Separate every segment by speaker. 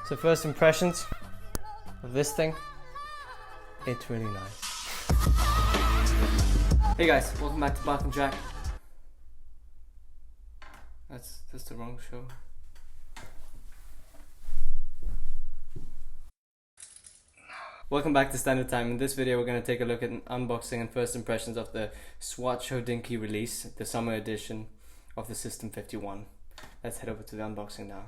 Speaker 1: So first impressions of this thing, it's really nice. Hey guys, welcome back to Bark and Jack. That's the wrong show. Welcome back to Standard Time. In this video we're going to take a look at an unboxing and first impressions of the SwatchxHodinkee release, the summer edition of the SISTEM51. Let's head over to the unboxing now.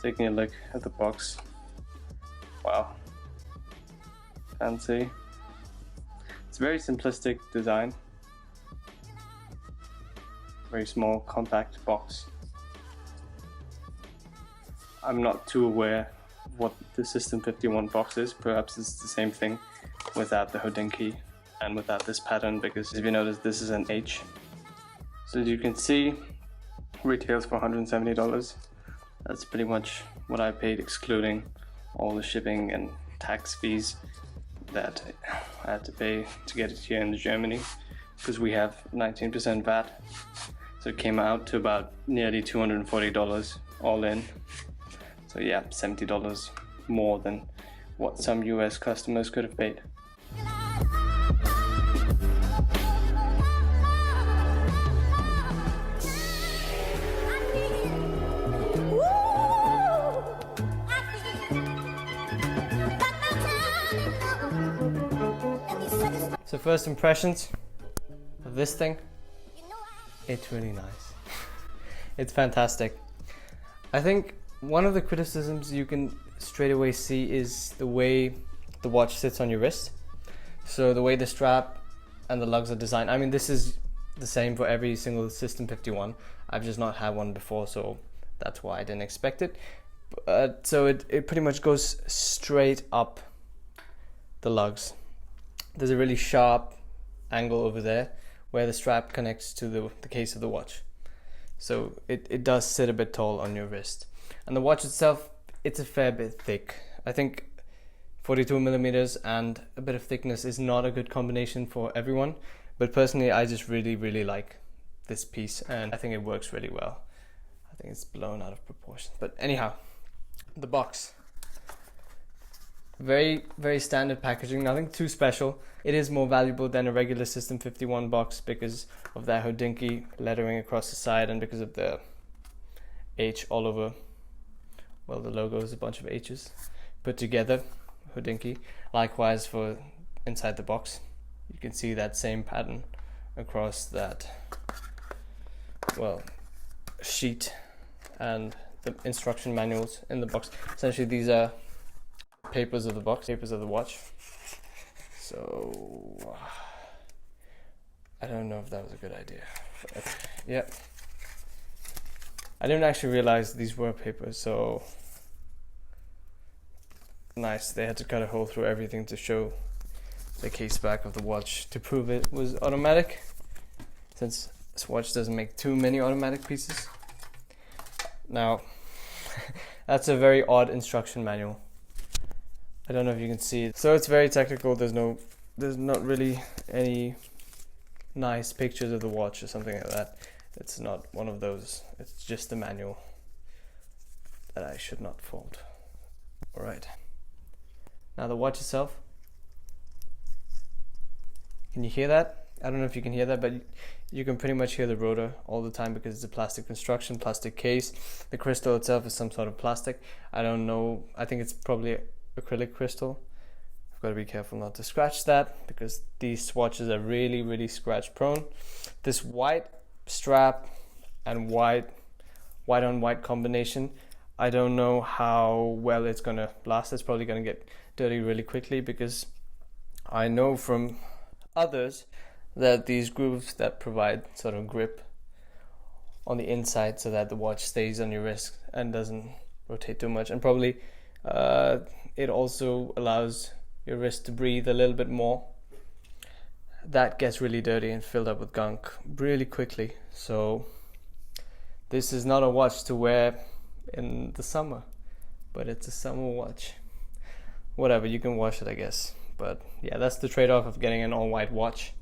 Speaker 1: Taking a look at the box. Wow. Fancy. It's a very simplistic design. Very small, compact box. I'm not too aware of what the SISTEM51 box is. Perhaps it's the same thing without the Hodinkee and without this pattern, because if you notice, this is an H. So as you can see, retails for $170. That's pretty much what I paid, excluding all the shipping and tax fees that I had to pay to get it here in Germany, because we have 19% VAT. So it came out to about nearly $240 all in. So yeah, $70 more than what some US customers could have paid. So first impressions of this thing, it's really nice. It's fantastic. I think one of the criticisms you can straight away see is the way the watch sits on your wrist. So the way the strap and the lugs are designed. I mean, this is the same for every single SISTEM51. I've just not had one before, so that's why I didn't expect it. So it pretty much goes straight up the lugs. There's a really sharp angle over there where the strap connects to the case of the watch. So it does sit a bit tall on your wrist. And the watch itself, it's a fair bit thick. I think 42 millimeters and a bit of thickness is not a good combination for everyone. But personally, I just really like this piece, and I think it works really well. I think it's blown out of proportion. But anyhow, the box. Very standard packaging, nothing too special. It is more valuable than a regular SISTEM51 box because of that Hodinkee lettering across the side and because of the H all over. Well, the logo is a bunch of H's put together, Hodinkee. Likewise for inside the box, you can see that same pattern across that, well, sheet and the instruction manuals in the box. Essentially these are papers of the box, papers of the watch. So I don't know if that was a good idea. But, yeah, I didn't actually realize these were papers, so nice. They had to cut a hole through everything to show the case back of the watch to prove it was automatic, since Swatch doesn't make too many automatic pieces. Now that's a very odd instruction manual. I don't know if you can see it. So it's very technical. There's not really any nice pictures of the watch or something like that. It's not one of those. It's just a manual that I should not fault. Alright. Now the watch itself. Can you hear that? I don't know if you can hear that, but you can pretty much hear the rotor all the time because it's a plastic construction, plastic case. The crystal itself is some sort of plastic. I don't know. I think it's probably acrylic crystal. I've got to be careful not to scratch that because these swatches are really scratch prone. This white strap and white on white combination, I don't know how well it's gonna last. It's probably gonna get dirty really quickly because I know from others that these grooves that provide sort of grip on the inside so that the watch stays on your wrist and doesn't rotate too much, and probably it also allows your wrist to breathe a little bit more. That gets really dirty and filled up with gunk really quickly. So this is not a watch to wear in the summer, but it's a summer watch. Whatever, you can wash it, I guess. but yeah, that's the trade-off of getting an all-white watch.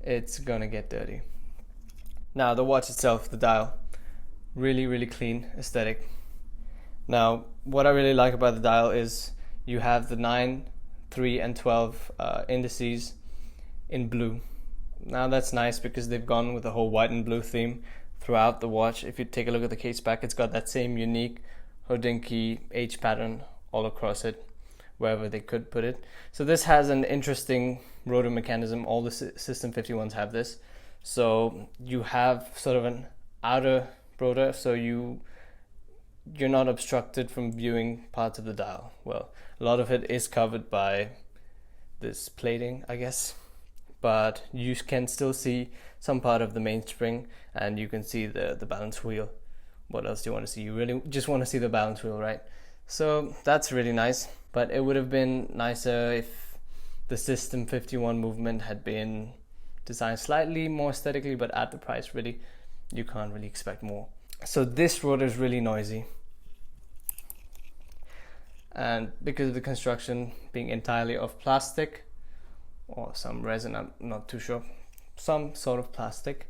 Speaker 1: It's gonna get dirty. Now the watch itself, the dial, really clean aesthetic. Now what I really like about the dial is you have the 9, 3 and 12 indices in blue. Now that's nice because they've gone with the whole white and blue theme throughout the watch. If you take a look at the case back, it's got that same unique Hodinkee H pattern all across it, wherever they could put it. So this has an interesting rotor mechanism. All the SISTEM51s have this. So you have sort of an outer rotor, so you're not obstructed from viewing parts of the dial. Well, a lot of it is covered by this plating, I guess, but you can still see some part of the mainspring, and you can see the balance wheel. What else do you want to see? You really just want to see the balance wheel, right? So that's really nice, but it would have been nicer if the SISTEM51 movement had been designed slightly more aesthetically, but at the price, really, you can't really expect more. So this rotor is really noisy, and because of the construction being entirely of plastic or some resin, I'm not too sure, some sort of plastic,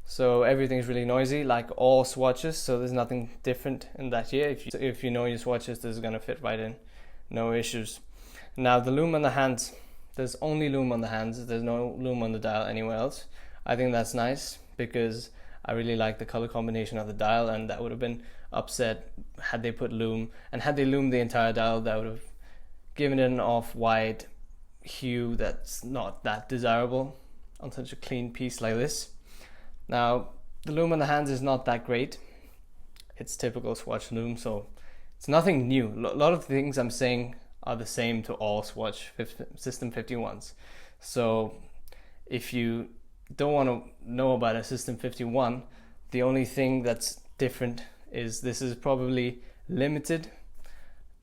Speaker 1: so everything's really noisy, like all swatches. So there's nothing different in that here. If you know your swatches, this is gonna fit right in, no issues. Now the lume on the hands, there's only lume on the hands, there's no lume on the dial anywhere else. I think that's nice because I really like the color combination of the dial, and that would have been upset had they put lume, and had they loomed the entire dial, that would have given it an off-white hue that's not that desirable on such a clean piece like this. Now the lume on the hands is not that great. It's typical Swatch lume, so it's nothing new. A lot of the things I'm saying are the same to all Swatch SISTEM51s. So if you don't want to know about a SISTEM51, the only thing that's different is this is probably limited.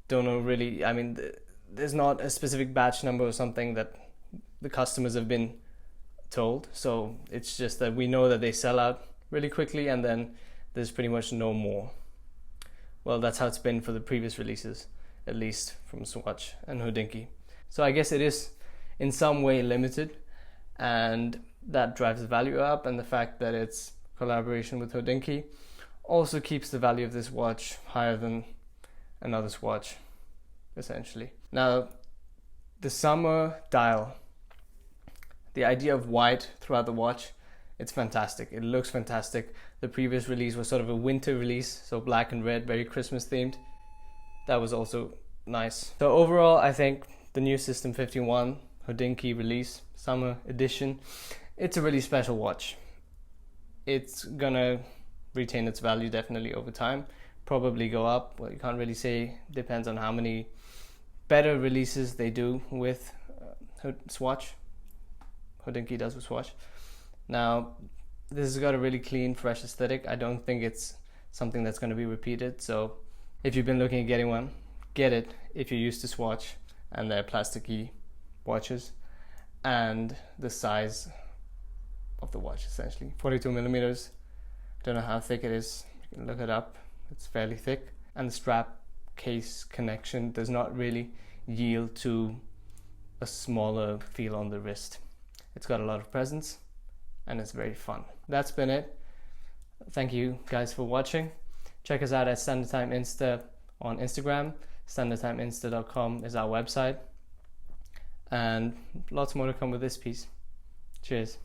Speaker 1: Don't know really, I mean, there's not a specific batch number or something that the customers have been told, so it's just that we know that they sell out really quickly and then there's pretty much no more. Well, that's how it's been for the previous releases, at least from Swatch and Hodinkee. So I guess it is in some way limited, and that drives the value up, and the fact that it's collaboration with Hodinkee also keeps the value of this watch higher than another Swatch, essentially. Now the summer dial, the idea of white throughout the watch, it's fantastic. It looks fantastic. The previous release was sort of a winter release, so black and red, very Christmas themed. That was also nice. So overall, I think the new SISTEM51 Hodinkee release, summer edition, it's a really special watch. It's gonna retain its value definitely over time, probably go up. Well, you can't really say, depends on how many better releases they do with Swatch. Hodinkee does with Swatch. Now this has got a really clean, fresh aesthetic. I don't think it's something that's going to be repeated, so if you've been looking at getting one, get it if you're used to Swatch and their plasticky watches and the size of the watch, essentially 42 millimeters. I don't know how thick it is, you can look it up, it's fairly thick, and the strap case connection does not really yield to a smaller feel on the wrist. It's got a lot of presence and it's very fun. That's been it. Thank you guys for watching. Check us out at Standard Time Insta on Instagram. standardtimeinsta.com is our website, and lots more to come with this piece. Cheers.